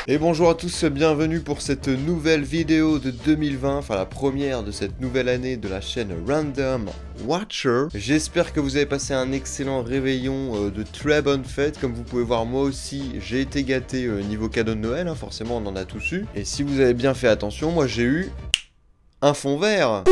Et bonjour à tous, bienvenue pour cette nouvelle vidéo de 2020, enfin la première de cette nouvelle année de la chaîne Random Watcher. J'espère que vous avez passé un excellent réveillon, de très bonne fête. Comme vous pouvez voir, moi aussi j'ai été gâté niveau cadeau de Noël, hein, forcément on en a tous eu. Et si vous avez bien fait attention, moi j'ai eu un fond vert.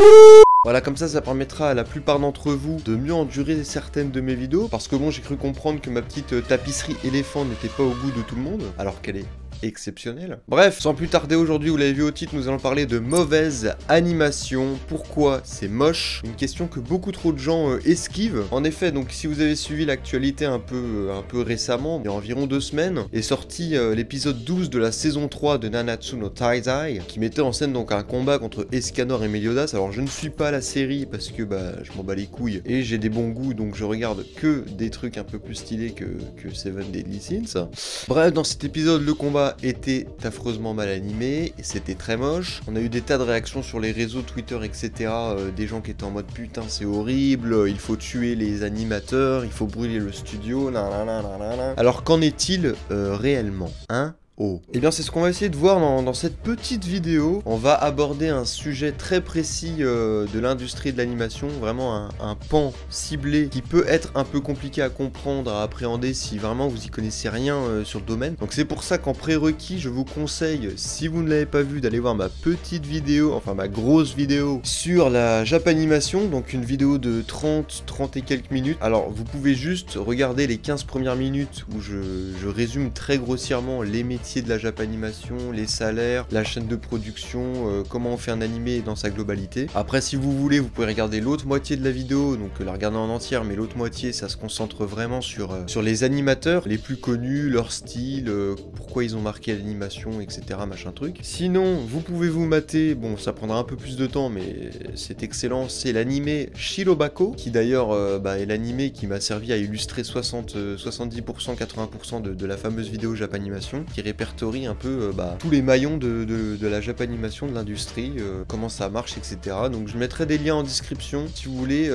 Voilà, comme ça permettra à la plupart d'entre vous de mieux endurer certaines de mes vidéos. Parce que bon, j'ai cru comprendre que ma petite tapisserie éléphant n'était pas au goût de tout le monde, alors qu'elle est exceptionnel. Bref, sans plus tarder, aujourd'hui, vous l'avez vu au titre, nous allons parler de mauvaise animation. Pourquoi c'est moche? Une question que beaucoup trop de gens esquivent. En effet, donc si vous avez suivi l'actualité un peu récemment, il y a environ 2 semaines, est sorti l'épisode 12 de la saison 3 de Nanatsu no Taizai, qui mettait en scène donc un combat contre Escanor et Meliodas. Alors je ne suis pas la série parce que je m'en bats les couilles et j'ai des bons goûts, donc je regarde que des trucs un peu plus stylés que Seven Deadly Sins. Bref, dans cet épisode, le combat était affreusement mal animé, c'était très moche. On a eu des tas de réactions sur les réseaux, Twitter, etc. Des gens qui étaient en mode putain c'est horrible, il faut tuer les animateurs, il faut brûler le studio, nanana. Alors qu'en est-il réellement, hein? Oh. Et bien c'est ce qu'on va essayer de voir dans cette petite vidéo. On va aborder un sujet très précis de l'industrie de l'animation, vraiment un pan ciblé qui peut être un peu compliqué à comprendre, à appréhender si vraiment vous y connaissez rien sur le domaine. Donc c'est pour ça qu'en prérequis, je vous conseille, si vous ne l'avez pas vu, d'aller voir ma petite vidéo, enfin ma grosse vidéo sur la Japanimation, donc une vidéo de 30 et quelques minutes. Alors vous pouvez juste regarder les 15 premières minutes où je résume très grossièrement les métiers de la Japanimation, les salaires, la chaîne de production, comment on fait un animé dans sa globalité. Après, si vous voulez, vous pouvez regarder l'autre moitié de la vidéo, donc la regarder en entière, mais l'autre moitié, ça se concentre vraiment sur les animateurs les plus connus, leur style, pourquoi ils ont marqué l'animation, etc. machin truc. Sinon, vous pouvez vous mater, bon, ça prendra un peu plus de temps, mais c'est excellent, c'est l'animé Shirobako, qui d'ailleurs est l'animé qui m'a servi à illustrer 70%, 80% de la fameuse vidéo Japanimation, qui répertorie un peu tous les maillons de la Japanimation, de l'industrie, comment ça marche, etc. Donc je mettrai des liens en description si vous voulez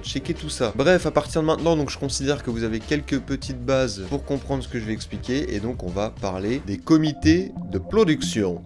checker tout ça. Bref, à partir de maintenant, donc je considère que vous avez quelques petites bases pour comprendre ce que je vais expliquer, et donc on va parler des comités de production.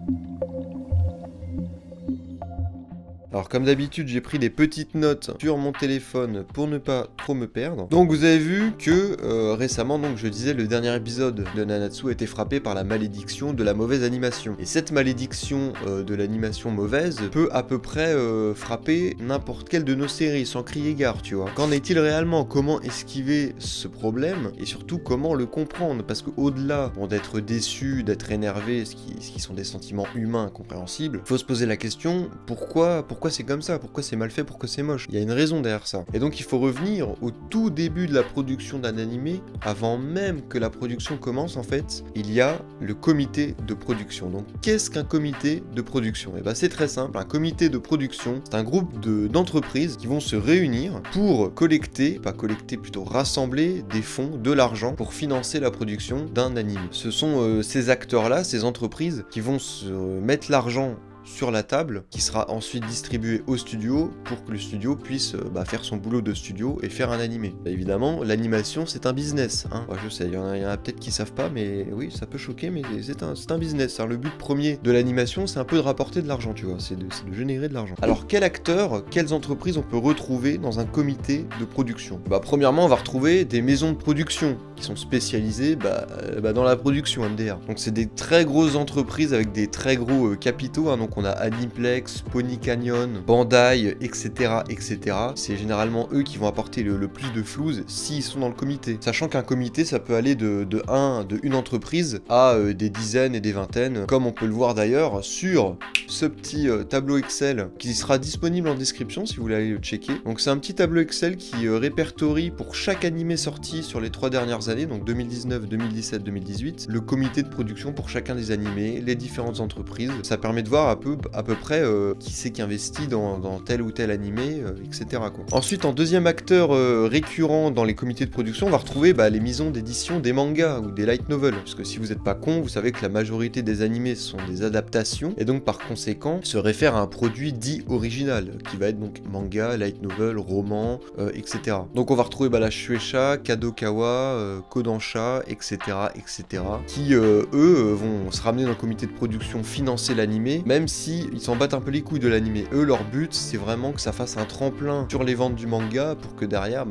Alors comme d'habitude, j'ai pris des petites notes sur mon téléphone pour ne pas trop me perdre. Donc vous avez vu que récemment, donc je disais, le dernier épisode de Nanatsu a été frappé par la malédiction de la mauvaise animation. Et cette malédiction de l'animation mauvaise peut à peu près frapper n'importe quelle de nos séries, sans crier gare, tu vois. Qu'en est-il réellement? Comment esquiver ce problème? Et surtout, comment le comprendre? Parce qu'au-delà d'être déçu, d'être énervé, ce qui sont des sentiments humains compréhensibles, faut se poser la question, pourquoi c'est comme ça? Pourquoi c'est mal fait? Pourquoi c'est moche? Il y a une raison derrière ça. Et donc il faut revenir au tout début de la production d'un animé, avant même que la production commence en fait, il y a le comité de production. Donc qu'est-ce qu'un comité de production? Et c'est très simple, un comité de production, c'est un groupe d'entreprises qui vont se réunir pour plutôt rassembler des fonds, de l'argent, pour financer la production d'un animé. Ce sont ces acteurs-là, ces entreprises, qui vont se mettre l'argent sur la table, qui sera ensuite distribué au studio pour que le studio puisse faire son boulot de studio et faire un animé. Évidemment, l'animation c'est un business, hein. Je sais, il y en a peut-être qui savent pas, mais oui, ça peut choquer, mais c'est un business. Le but premier de l'animation, c'est un peu de rapporter de l'argent, tu vois, c'est de générer de l'argent. Alors, quel acteur, quelles entreprises on peut retrouver dans un comité de production? Premièrement, on va retrouver des maisons de production qui sont spécialisées dans la production MDR. Donc c'est des très grosses entreprises avec des très gros capitaux, hein. Donc on a Aniplex, Pony Canyon, Bandai, etc. C'est généralement eux qui vont apporter le plus de flouze s'ils sont dans le comité. Sachant qu'un comité, ça peut aller de une entreprise à des dizaines et des vingtaines, comme on peut le voir d'ailleurs sur ce petit tableau Excel qui sera disponible en description si vous voulez aller le checker. Donc c'est un petit tableau Excel qui répertorie pour chaque animé sorti sur les 3 dernières années, donc 2019, 2017, 2018, le comité de production pour chacun des animés, les différentes entreprises. Ça permet de voir à peu près qui c'est qui investit dans tel ou tel animé, etc. quoi. Ensuite, en deuxième acteur récurrent dans les comités de production, on va retrouver les maisons d'édition des mangas ou des light novels. Parce que si vous n'êtes pas con, vous savez que la majorité des animés sont des adaptations, et donc par conséquent se réfère à un produit dit original, qui va être donc manga, light novel, roman, etc. Donc on va retrouver la Shueisha, Kadokawa, Kodansha, etc., etc., qui eux vont se ramener dans le comité de production, financer l'animé, même si ils s'en battent un peu les couilles de l'animé. Eux, leur but, c'est vraiment que ça fasse un tremplin sur les ventes du manga pour que derrière,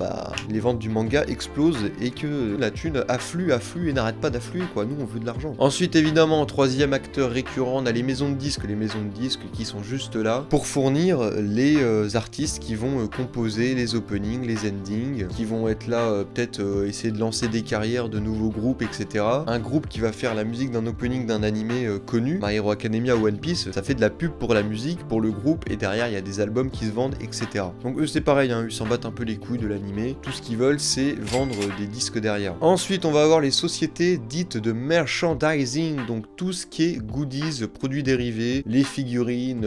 les ventes du manga explosent et que la thune afflue et n'arrête pas d'affluer, quoi. Nous, on veut de l'argent. Ensuite, évidemment, troisième acteur récurrent, on a les maisons de disques qui sont juste là pour fournir les artistes qui vont composer les openings, les endings, qui vont être là peut-être essayer de lancer des carrières de nouveaux groupes, etc. Un groupe qui va faire la musique d'un opening d'un animé connu, My Hero Academia ou One Piece, ça fait de la pub pour la musique, pour le groupe, et derrière il y a des albums qui se vendent, etc. Donc eux c'est pareil, ils s'en battent un peu les couilles de l'animé, tout ce qu'ils veulent c'est vendre des disques derrière. Ensuite on va avoir les sociétés dites de merchandising, donc tout ce qui est goodies, produits dérivés, les figurines,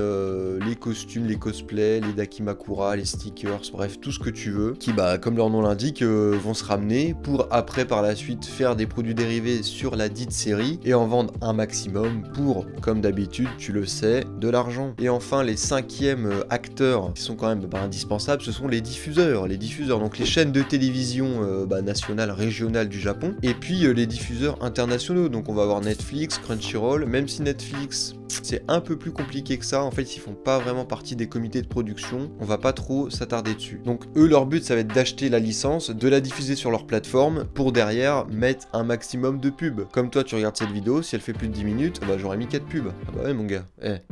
les costumes, les cosplays, les dakimakura, les stickers, bref tout ce que tu veux, qui comme leur nom l'indique vont se ramener pour après par la suite faire des produits dérivés sur la dite série et en vendre un maximum pour, comme d'habitude, tu le sais, de l'argent. Et enfin, les cinquièmes acteurs qui sont quand même indispensables, ce sont les diffuseurs. Les diffuseurs, donc les chaînes de télévision nationales, régionales du Japon, et puis les diffuseurs internationaux. Donc on va avoir Netflix, Crunchyroll, même si Netflix, c'est un peu plus compliqué que ça. En fait, ils font pas vraiment partie des comités de production. On va pas trop s'attarder dessus. Donc eux, leur but, ça va être d'acheter la licence, de la diffuser sur leur plateforme pour derrière mettre un maximum de pubs. Comme toi, tu regardes cette vidéo, si elle fait plus de 10 minutes, j'aurais mis 4 pubs. Ah bah ouais, mon gars.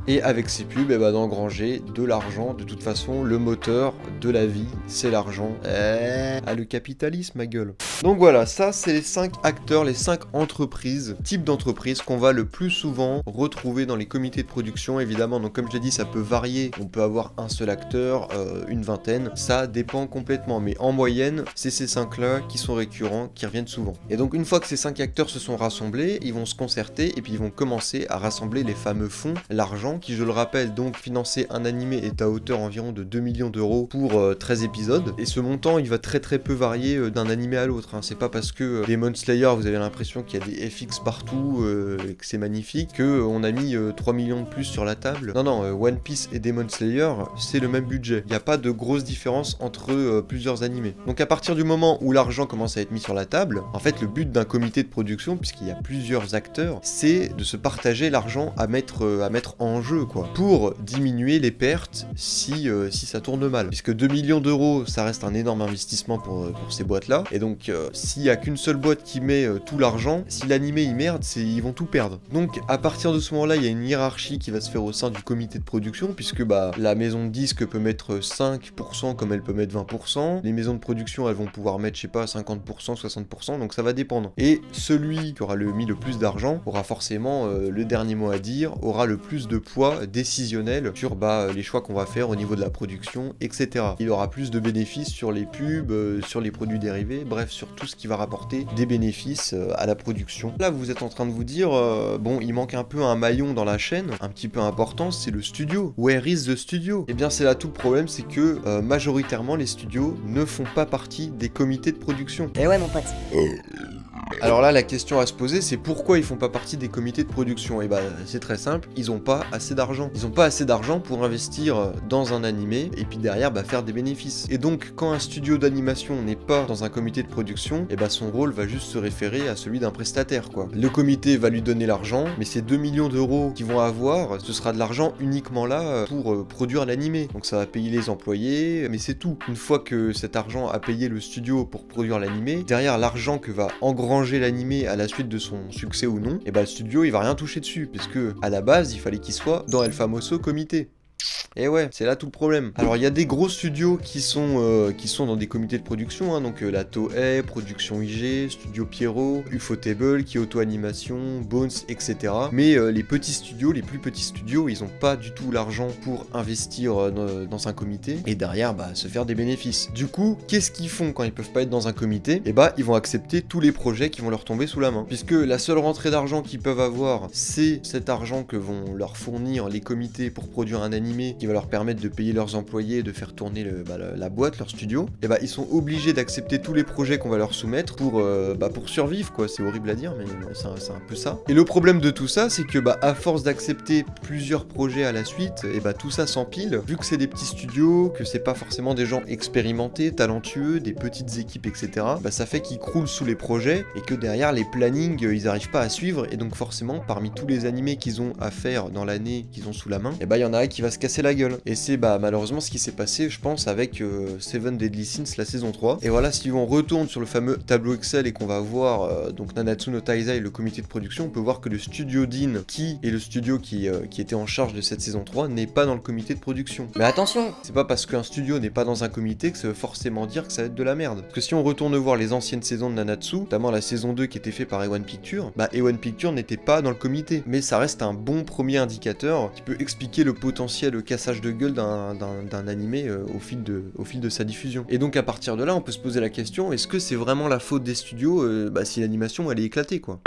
Et avec ces pubs, d'engranger de l'argent. De toute façon, le moteur de la vie, c'est l'argent. Le capitalisme, ma gueule. Donc voilà, ça, c'est les 5 acteurs, les 5 entreprises, types d'entreprises qu'on va le plus souvent retrouver dans les comités de production, évidemment. Donc comme je l'ai dit, ça peut varier. On peut avoir un seul acteur, une vingtaine. Ça dépend complètement. Mais en moyenne, c'est ces 5-là qui sont récurrents, qui reviennent souvent. Et donc une fois que ces 5 acteurs se sont rassemblés, ils vont se concerter et puis ils vont commencer à rassembler les fameux fonds, l'argent qui, je le rappelle, donc financer un animé est à hauteur environ de 2 millions d'euros pour 13 épisodes. Et ce montant, il va très peu varier d'un animé à l'autre. C'est pas parce que Demon Slayer, vous avez l'impression qu'il y a des FX partout et que c'est magnifique, que on a mis 3 millions de plus sur la table. Non, One Piece et Demon Slayer, c'est le même budget. Il n'y a pas de grosse différence entre plusieurs animés. Donc à partir du moment où l'argent commence à être mis sur la table, en fait le but d'un comité de production, puisqu'il y a plusieurs acteurs, c'est de se partager l'argent à mettre en jeu, quoi, pour diminuer les pertes si ça tourne mal. Puisque 2 millions d'euros, ça reste un énorme investissement pour ces boîtes-là, et donc s'il y a qu'une seule boîte qui met tout l'argent, si l'animé il merde, ils vont tout perdre. Donc à partir de ce moment-là, il y a une hiérarchie qui va se faire au sein du comité de production, puisque la maison de disques peut mettre 5% comme elle peut mettre 20%, les maisons de production elles vont pouvoir mettre, je sais pas, 50%, 60%, donc ça va dépendre. Et celui qui aura mis le plus d'argent aura forcément le dernier mot à dire, aura le plus de poids décisionnel sur les choix qu'on va faire au niveau de la production, etc. Il aura plus de bénéfices sur les pubs, sur les produits dérivés, bref, sur tout ce qui va rapporter des bénéfices à la production. Là, vous êtes en train de vous dire, il manque un peu un maillon dans la chaîne, un petit peu important, c'est le studio. Where is the studio? Et bien c'est là tout le problème, c'est que majoritairement les studios ne font pas partie des comités de production. Eh ouais mon pote. Alors là, la question à se poser, c'est pourquoi ils font pas partie des comités de production? Et c'est très simple, ils ont pas assez d'argent. Ils ont pas assez d'argent pour investir dans un animé et puis derrière faire des bénéfices. Et donc, quand un studio d'animation n'est pas dans un comité de production, son rôle va juste se référer à celui d'un prestataire, quoi. Le comité va lui donner l'argent, mais ces 2 millions d'euros qu'ils vont avoir, ce sera de l'argent uniquement là pour produire l'animé. Donc ça va payer les employés, mais c'est tout. Une fois que cet argent a payé le studio pour produire l'animé, derrière l'argent que va engranger l'animé à la suite de son succès ou non, le studio il va rien toucher dessus, puisque à la base il fallait qu'il soit dans El Famoso comité. Et ouais, c'est là tout le problème. Alors il y a des gros studios qui sont dans des comités de production, hein, donc la Toei, Production IG, Studio Pierrot, Ufotable, Kyoto Animation, Bones, etc. Mais les petits studios, les plus petits studios, ils ont pas du tout l'argent pour investir dans un comité et derrière se faire des bénéfices. Du coup, qu'est-ce qu'ils font quand ils peuvent pas être dans un comité? Et ils vont accepter tous les projets qui vont leur tomber sous la main. Puisque la seule rentrée d'argent qu'ils peuvent avoir, c'est cet argent que vont leur fournir les comités pour produire un animé qui va leur permettre de payer leurs employés, de faire tourner la boîte, leur studio. Et ils sont obligés d'accepter tous les projets qu'on va leur soumettre pour survivre, quoi. C'est horrible à dire, mais c'est un peu ça. Et le problème de tout ça, c'est que à force d'accepter plusieurs projets à la suite, et tout ça s'empile. Vu que c'est des petits studios, que c'est pas forcément des gens expérimentés, talentueux, des petites équipes, etc. Ça fait qu'ils croulent sous les projets et que derrière les plannings, ils arrivent pas à suivre. Et donc forcément, parmi tous les animés qu'ils ont à faire dans l'année qu'ils ont sous la main, il y en a un qui va se casser la gueule. Et c'est malheureusement ce qui s'est passé, je pense, avec Seven Deadly Sins, la saison 3. Et voilà, si on retourne sur le fameux tableau Excel et qu'on va voir donc Nanatsu no Taizai, le comité de production, on peut voir que le studio Dean, qui est le studio qui était en charge de cette saison 3, n'est pas dans le comité de production. Mais attention, c'est pas parce qu'un studio n'est pas dans un comité que ça veut forcément dire que ça va être de la merde. Parce que si on retourne voir les anciennes saisons de Nanatsu, notamment la saison 2 qui était faite par Ewan Pictures, Ewan Pictures n'était pas dans le comité. Mais ça reste un bon premier indicateur qui peut expliquer le potentiel cassage de gueule d'un animé au fil de sa diffusion. Et donc à partir de là, on peut se poser la question, est-ce que c'est vraiment la faute des studios si l'animation elle est éclatée, quoi?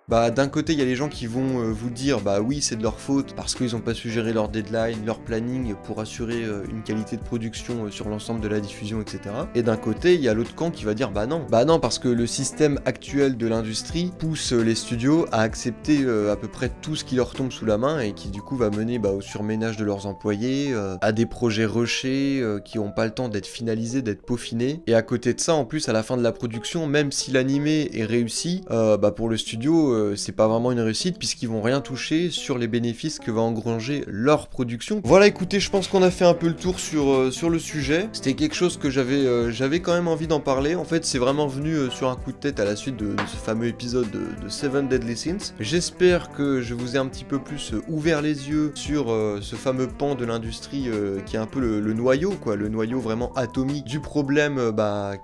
D'un côté, il y a les gens qui vont vous dire oui, c'est de leur faute parce qu'ils n'ont pas su gérer leur deadline, leur planning pour assurer une qualité de production sur l'ensemble de la diffusion, etc. Et d'un côté, il y a l'autre camp qui va dire non, parce que le système actuel de l'industrie pousse les studios à accepter à peu près tout ce qui leur tombe sous la main et qui du coup va mener au surménage de leurs employés, à des projets rushés qui n'ont pas le temps d'être finalisés, d'être peaufinés. Et à côté de ça, en plus, à la fin de la production, même si l'animé est réussi, pour le studio, c'est pas vraiment une réussite puisqu'ils vont rien toucher sur les bénéfices que va engranger leur production. Voilà, écoutez, je pense qu'on a fait un peu le tour sur le sujet. C'était quelque chose que j'avais quand même envie d'en parler. En fait, c'est vraiment venu sur un coup de tête à la suite de ce fameux épisode de Seven Deadly Sins. J'espère que je vous ai un petit peu plus ouvert les yeux sur ce fameux pan de l'industrie qui est un peu le noyau, quoi, le noyau vraiment atomique du problème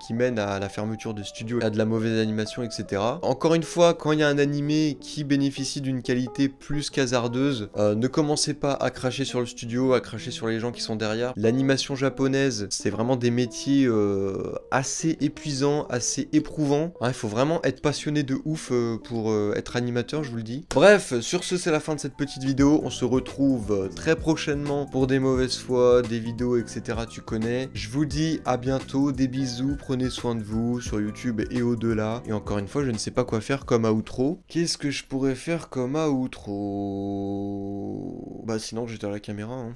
qui mène à la fermeture de studios, à de la mauvaise animation, etc. Encore une fois, quand il y a un animé qui bénéficie d'une qualité plus qu'hasardeuse, ne commencez pas à cracher sur le studio, à cracher sur les gens qui sont derrière. L'animation japonaise, c'est vraiment des métiers assez épuisants, assez éprouvants. Il faut vraiment être passionné de ouf pour être animateur, je vous le dis. Bref, sur ce, c'est la fin de cette petite vidéo. On se retrouve très prochainement pour des mauvaises foi, des vidéos, etc. Tu connais. Je vous dis à bientôt, des bisous, prenez soin de vous sur YouTube et au-delà. Et encore une fois, je ne sais pas quoi faire comme outro. Qu'est-ce que je pourrais faire comme outro? Sinon j'étais à la caméra, hein.